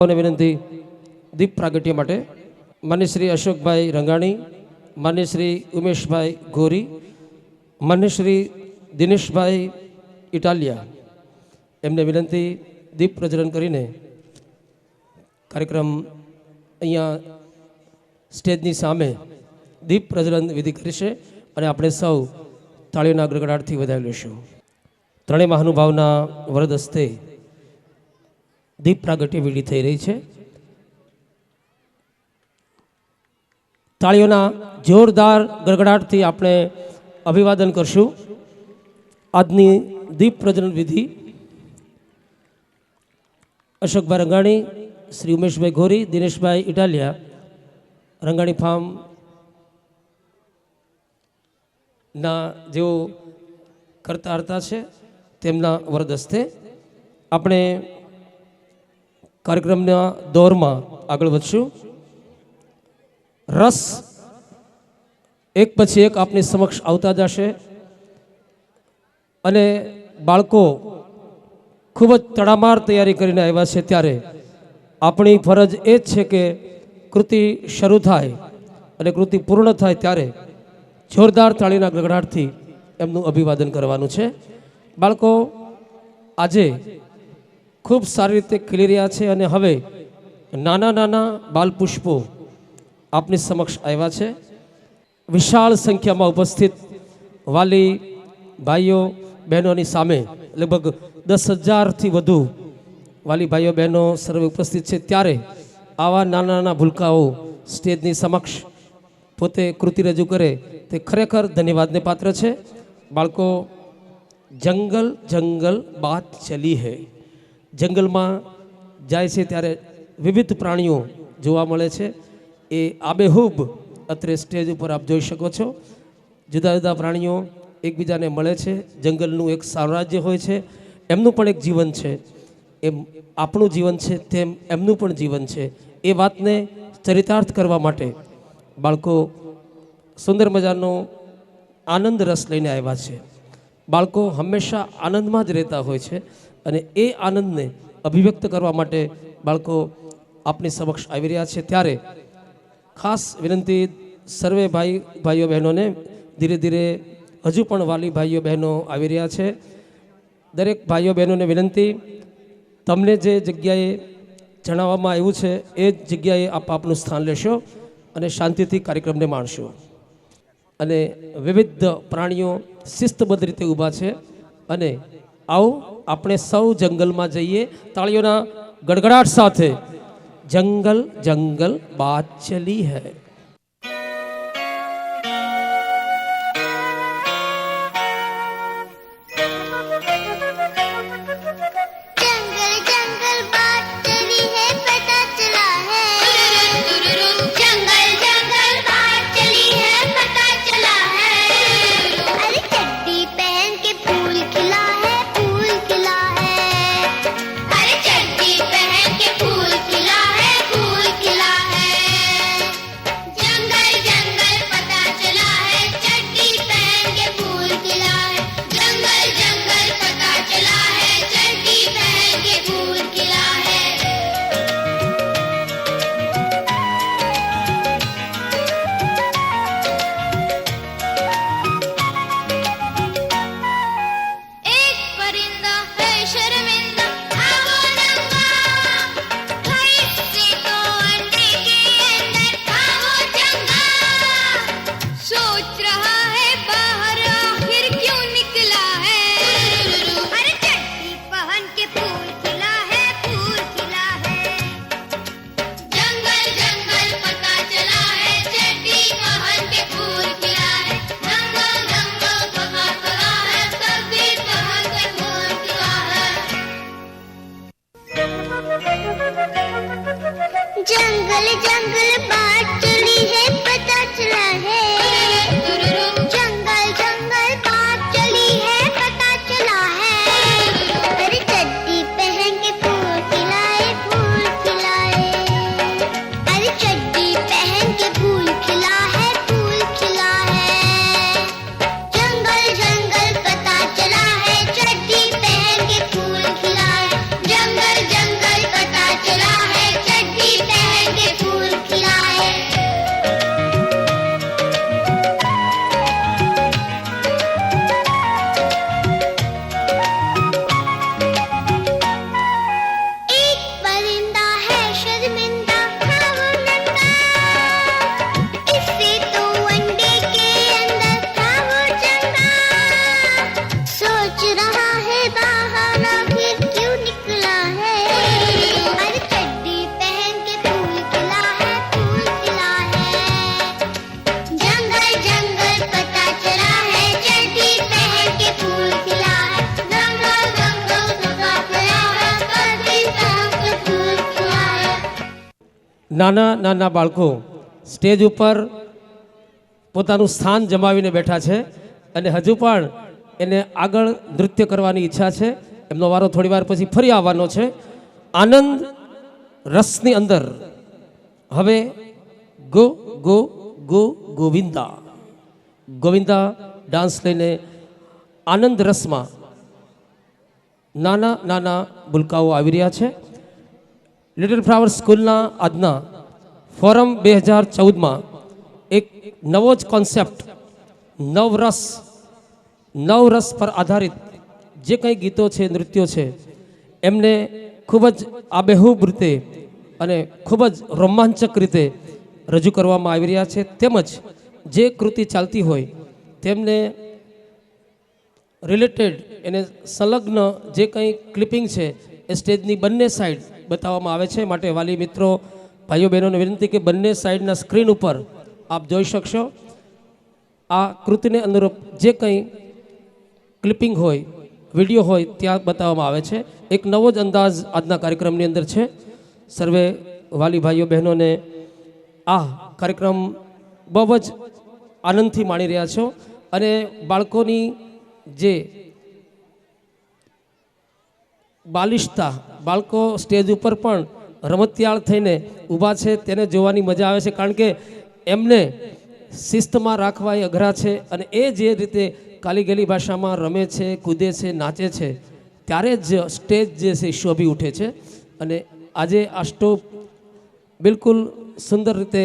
વિનંતી દીપ પ્રાગટ્ય માટે માન્ય શ્રી અશોકભાઈ રંગાણી, માન્ય શ્રી ઉમેશભાઈ ગોરી, માન્ય શ્રી દિનેશભાઈ ઇટાલિયા એમને વિનંતી દીપ પ્રજ્વલન કરીને કાર્યક્રમ અહીંયા સ્ટેજની સામે દીપ પ્રજ્વલન વિધિ કરશે અને આપણે સૌ તાળીઓના ગડગડાટથી વધાવી લઈશું. ત્રણેય મહાનુભાવના વરદ હસ્તે દીપ પ્રાગટ્ય વિધિ થઈ રહી છે. તાળીઓના જોરદાર ગડગડાટથી આપણે અભિવાદન કરશું. આજની દીપ પ્રજ્વલન વિધિ અશોકભાઈ રંગાણી, શ્રી ઉમેશભાઈ ગોરી, દિનેશભાઈ ઇટાલિયા, રંગાણી ફાર્મ ના જેઓ કરતા હરતા છે તેમના વરદ હસ્તે આપણે કાર્યક્રમના દોરમાં આગળ વધશું. રસ એક પછી એક આપની સમક્ષ આવતા જશે અને બાળકો ખૂબ જ તડામાર તૈયારી કરીને આવ્યા છે ત્યારે આપણી ફરજ એ જ છે કે કૃતિ શરૂ થાય અને કૃતિ પૂર્ણ થાય ત્યારે જોરદાર તાળીના ગડગડાટથી એમનું અભિવાદન કરવાનું છે. બાળકો આજે ખૂબ સારી રીતે ખીલી રહ્યા છે અને હવે નાના નાના બાલપુષ્પો આપની સમક્ષ આવ્યા છે. વિશાળ સંખ્યામાં ઉપસ્થિત વાલી ભાઈઓ બહેનોની સામે લગભગ 10,000થી વધુ વાલી ભાઈઓ બહેનો સર્વે ઉપસ્થિત છે ત્યારે આવા નાના નાના ભૂલકાઓ સ્ટેજની સમક્ષ પોતે કૃતિ રજૂ કરે તે ખરેખર ધન્યવાદને પાત્ર છે. બાળકો, જંગલ જંગલ બાત ચલી હૈ. જંગલમાં જાય છે ત્યારે વિવિધ પ્રાણીઓ જોવા મળે છે. એ આબેહૂબ અત્રે સ્ટેજ ઉપર આપ જોઈ શકો છો. જુદા જુદા પ્રાણીઓ એકબીજાને મળે છે. જંગલનું એક સામ્રાજ્ય હોય છે. એમનું પણ એક જીવન છે. એમ આપણું જીવન છે તેમ એમનું પણ જીવન છે. એ વાતને ચરિતાર્થ કરવા માટે બાળકો સુંદર મજાનો આનંદ રસ લઈને આવ્યા છે. બાળકો હંમેશા આનંદમાં જ રહેતા હોય છે અને એ આનંદને અભિવ્યક્ત કરવા માટે બાળકો આપની સમક્ષ આવી રહ્યા છે ત્યારે ખાસ વિનંતી સર્વે ભાઈઓ બહેનોને, ધીરે ધીરે હજુ પણ વાલી ભાઈઓ બહેનો આવી રહ્યા છે. દરેક ભાઈઓ બહેનોને વિનંતી, તમને જે જગ્યાએ જણાવવામાં આવ્યું છે એ જ જગ્યાએ આપ આપનું સ્થાન લેશો અને શાંતિથી કાર્યક્રમને માણશો. અને વિવિધ પ્રાણીઓ શિસ્તબદ્ધ રીતે ઊભા છે અને આવો આપણે સૌ જંગલમાં જઈએ તાળીઓના ગડગડાટ સાથે. જંગલ જંગલ બાત ચલી હૈ. जंगल जंगल बात चली है पता चला है. जंगल जंगल बात चली है पता चला है. अरे चड्डी पहन के फूल खिलाए, फूल खिलाए. अरे चड्डी पहन के फूल खिला है, फूल खिला है. जंगल जंगल पता चला है, चड्डी पहन के फूल खिलाए. जंगल जंगल पता चला है, નાના નાના બાળકો સ્ટેજ ઉપર પોતાનું સ્થાન જમાવીને બેઠા છે અને હજુ પણ એને આગળ નૃત્ય કરવાની ઈચ્છા છે. એમનો વારો થોડી વાર પછી ફરી આવવાનો છે. આનંદ રસની અંદર હવે go go go Govinda Govinda dance લઈને આનંદ રસમાં નાના નાના ભૂલકાઓ આવી રહ્યા છે. લિટલ ફ્લાવર સ્કૂલના આજના ફોરમ 2014માં એક નવો જ કોન્સેપ્ટ નવરસ પર આધારિત જે કંઈ ગીતો છે, નૃત્યો છે, એમને ખૂબ જ આબેહૂબ રીતે અને ખૂબ જ રોમાંચક રીતે રજૂ કરવામાં આવી રહ્યા છે. તેમજ જે કૃતિ ચાલતી હોય તેમને રિલેટેડ એને સંલગ્ન જે કંઈ ક્લિપિંગ છે એ સ્ટેજની બંને સાઈડ બતાવવામાં આવે છે. માટે વાલી મિત્રો, ભાઈઓ બહેનોને વિનંતી કે બંને સાઈડના સ્ક્રીન ઉપર આપ જોઈ શકશો. આ કૃતિને અનુરૂપ જે કંઈ ક્લિપિંગ હોય, વિડીયો હોય ત્યાં બતાવવામાં આવે છે. એક નવો જ અંદાજ આજના કાર્યક્રમની અંદર છે. સર્વે વાલી ભાઈઓ બહેનોને આ કાર્યક્રમ બહુ જ આનંદથી માણી રહ્યા છો અને બાળકોની જે બાલિશતા, બાળકો સ્ટેજ ઉપર પણ રમતિયાળ થઈને ઊભા છે તેને જોવાની મજા આવે છે. કારણ કે એમને શિસ્તમાં રાખવા એ અઘરા છે અને એ જે રીતે કાલી ગેલી ભાષામાં રમે છે, કૂદે છે, નાચે છે ત્યારે જ સ્ટેજ જે છે શોભી ઉઠે છે. અને આજે આ સ્ટોપ બિલકુલ સુંદર રીતે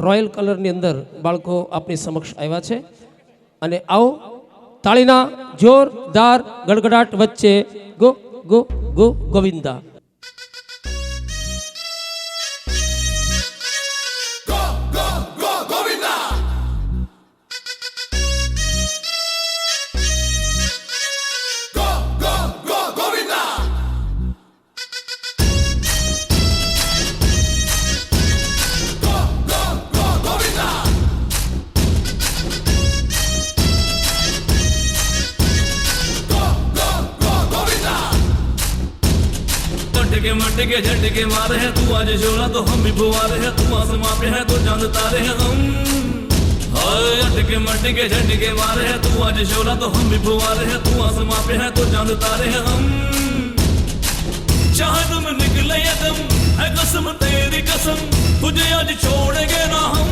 રોયલ કલરની અંદર બાળકો આપણી સમક્ષ આવ્યા છે. અને આવો તાળીના જોરદાર ગડગડાટ વચ્ચે ગો ગો ગો ગોવિંદા. मटके झटके मारे हैं तू आज शोला तो हम भी फुवारे हैं तू आसमां पे है तो चांद तारे हैं हम. हाय अटके मटके झटके मारे हैं तू आज शोला तो हम भी फुवारे हैं तू आसमां पे है तो चांद तारे हैं हम. चाहे तुम निकले या दम है कसम तेरी कसम तुझे आज छोड़ेंगे ना हम.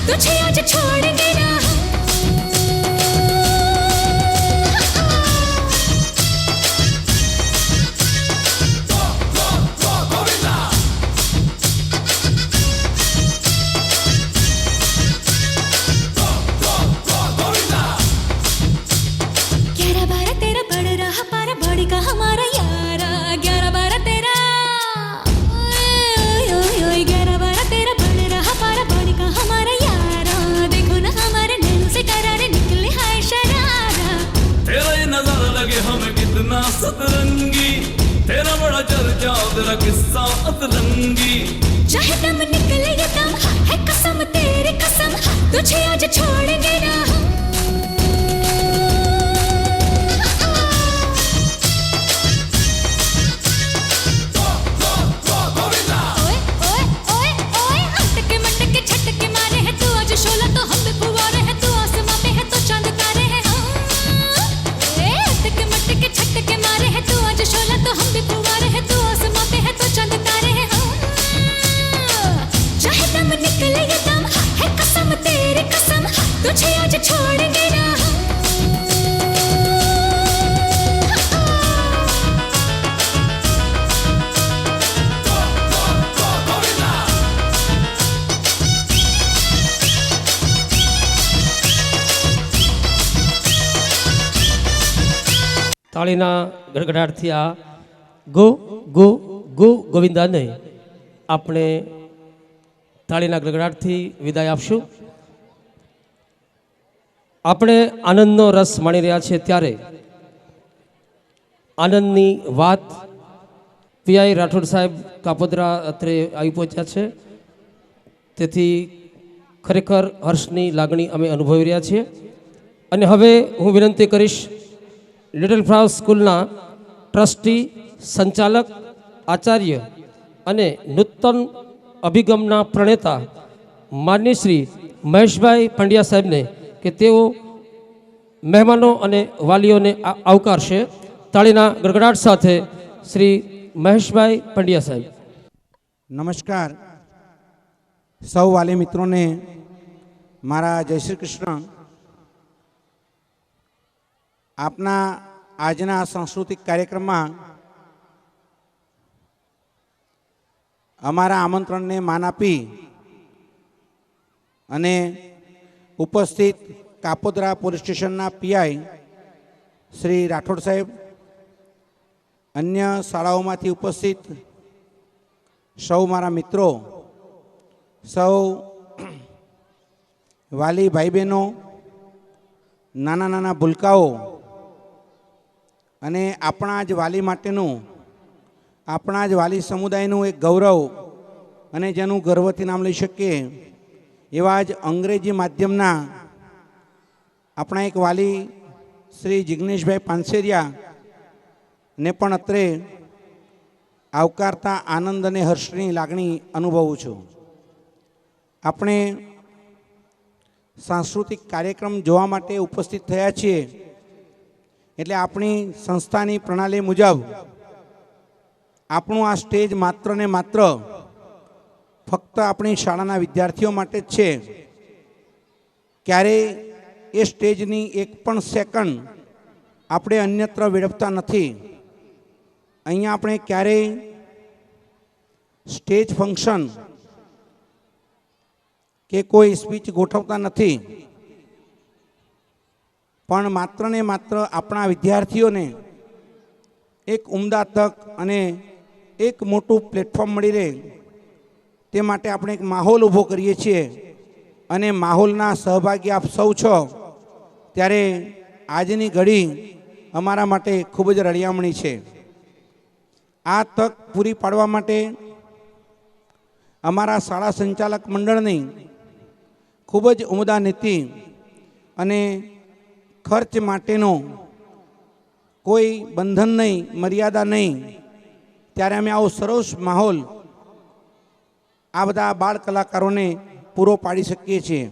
तुझे आज छोड़ेंगे ना सतरंगी तेरा बड़ा चर्चा तेरा किस्सा अतरंगी. चाहे दम निकले या दम है कसम तेरी कसम तुझे आज छोड़ेंगे ना हम. तुझे आज छोड़ તાળીના ગડગડાટથી આ ગો ગો ગો ગોવિંદાને આપણે તાળીના ગડગડાટથી વિદાય આપશું. આપણે આનંદનો રસ માણી રહ્યા છીએ ત્યારે આનંદની વાત પીઆઈ રાઠોડ સાહેબ કાપોદ્રા અત્રે આવી પહોંચ્યા છે. તેથી ખરેખર હર્ષની લાગણી અમે અનુભવી રહ્યા છીએ. અને હવે હું વિનંતી કરીશ લિટલ ફ્લાવર સ્કૂલના ટ્રસ્ટી, સંચાલક, આચાર્ય અને નૂતન અભિગમના પ્રણેતા માનનીય શ્રી મહેશભાઈ પંડ્યા સાહેબને કે તેઓ મહેમાનો અને વાલીઓને આવકારશે. તાળીના ગડગડાટ સાથે શ્રી મહેશભાઈ પંડ્યા સાહેબ. નમસ્કાર. સૌ વાલી મિત્રોને મારા જય શ્રી કૃષ્ણ. આપના આજના સાંસ્કૃતિક કાર્યક્રમમાં અમારા આમંત્રણને માન આપી અને ઉપસ્થિત કાપોદ્રા પોલીસ સ્ટેશનના પીઆઈ શ્રી રાઠોડ સાહેબ, અન્ય શાળાઓમાંથી ઉપસ્થિત સૌ મારા મિત્રો, સૌ વાલી ભાઈ બહેનો, નાના નાના ભૂલકાઓ અને આપણા જ વાલી માટેનું, આપણા જ વાલી સમુદાયનું એક ગૌરવ અને જેનું ગર્વથી નામ લઈ શકીએ એવા જ અંગ્રેજી માધ્યમના આપણા એક વાલી શ્રી જિગ્નેશભાઈ પાનસેરિયા ને પણ અત્રે આવકારતા આનંદ અને હર્ષની લાગણી અનુભવું છું. આપણે સાંસ્કૃતિક કાર્યક્રમ જોવા માટે ઉપસ્થિત થયા છીએ એટલે આપણી સંસ્થાની પ્રણાલી મુજબ આપણું આ સ્ટેજ માત્ર ને માત્ર ફક્ત આપણી શાળાના વિદ્યાર્થીઓ માટે જ છે. ક્યારેય એ સ્ટેજની એક પણ સેકન્ડ આપણે અન્યત્ર વેડફતા નથી. અહીંયા આપણે ક્યારેય સ્ટેજ ફંક્શન કે કોઈ સ્પીચ ગોઠવતા નથી, પણ માત્ર ને માત્ર આપણા વિદ્યાર્થીઓને એક ઉમદા તક અને એક મોટું પ્લેટફોર્મ મળી રહે તે માટે આપણે એક માહોલ ઊભો કરીએ છીએ. અને માહોલના સહભાગી આપ સૌ છો ત્યારે આજની ઘડી અમારા માટે ખૂબ જ રળિયામણી છે. આ તક પૂરી પાડવા માટે અમારા શાળા સંચાલક મંડળની ખૂબ જ ઉમદા નીતિ અને ખર્ચ માટેનો કોઈ બંધન નહીં, મર્યાદા નહીં, ત્યારે અમે આવો સરસ માહોલ આ બધા બાળ કલાકારોને પૂરો પાડી શકીએ છીએ.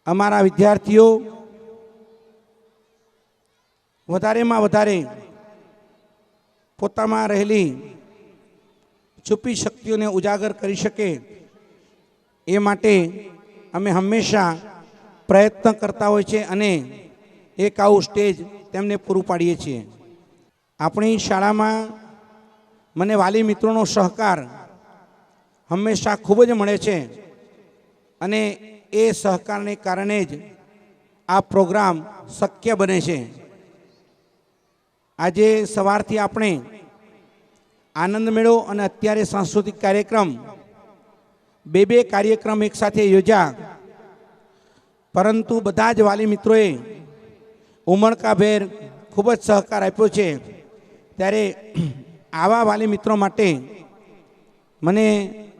અમારા વિદ્યાર્થીઓ વધારેમાં વધારે પોતામાં રહેલી છુપી શક્તિઓને ઉજાગર કરી શકે એ માટે અમે હંમેશા પ્રયત્ન કરતા હોય છે અને એક આવું સ્ટેજ તેમને પૂરું પાડીએ છીએ. આપણી શાળામાં મને વાલી મિત્રોનો સહકાર હંમેશા ખૂબ જ મળે છે અને એ સહકારને કારણે જ આ પ્રોગ્રામ શક્ય બને છે. આજે સવારથી આપણે આનંદ મેળો અને અત્યારે સાંસ્કૃતિક કાર્યક્રમ બે કાર્યક્રમ એકસાથે યોજ્યા, પરંતુ બધા જ વાલી મિત્રોએ ઉમળકાભેર ખૂબ જ સહકાર આપ્યો છે. ત્યારે આવા વાલી મિત્રો માટે મને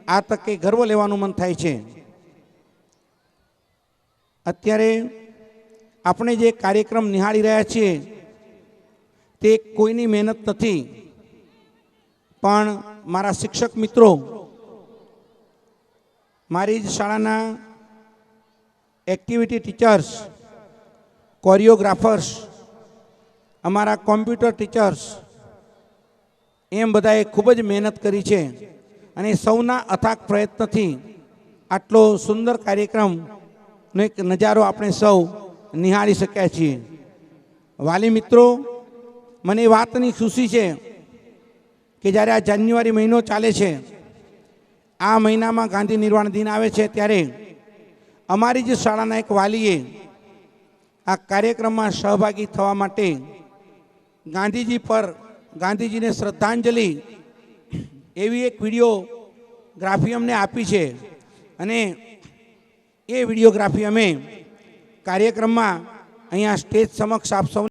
આ તકે ગર્વ લેવાનું મન થાય છે. અત્યારે આપણે જે કાર્યક્રમ નિહાળી રહ્યા છીએ તે કોઈની મહેનત નથી, પણ મારા શિક્ષક મિત્રો, મારી જ શાળાના એક્ટિવિટી ટીચર્સ, કોરિયોગ્રાફર્સ, અમારા કોમ્પ્યુટર ટીચર્સ, એમ બધાએ ખૂબ જ મહેનત કરી છે અને સૌના અથાગ પ્રયત્નથી આટલો સુંદર કાર્યક્રમનો એક નજારો આપણે સૌ નિહાળી શક્યા છીએ. વાલી મિત્રો, મને એ વાતની ખુશી છે કે જ્યારે આ જાન્યુઆરી મહિનો ચાલે છે, આ મહિનામાં ગાંધી નિર્વાણ દિન આવે છે, ત્યારે અમારી જ શાળાના એક વાલીએ આ કાર્યક્રમમાં સહભાગી થવા માટે ગાંધીજી પર ગાંધીજીને શ્રદ્ધાંજલિ એવી એક વિડીયોગ્રાફી અમને આપી છે અને એ વિડીયોગ્રાફી અમે કાર્યક્રમમાં અહીંયા સ્ટેજ સમક્ષ આપ સૌ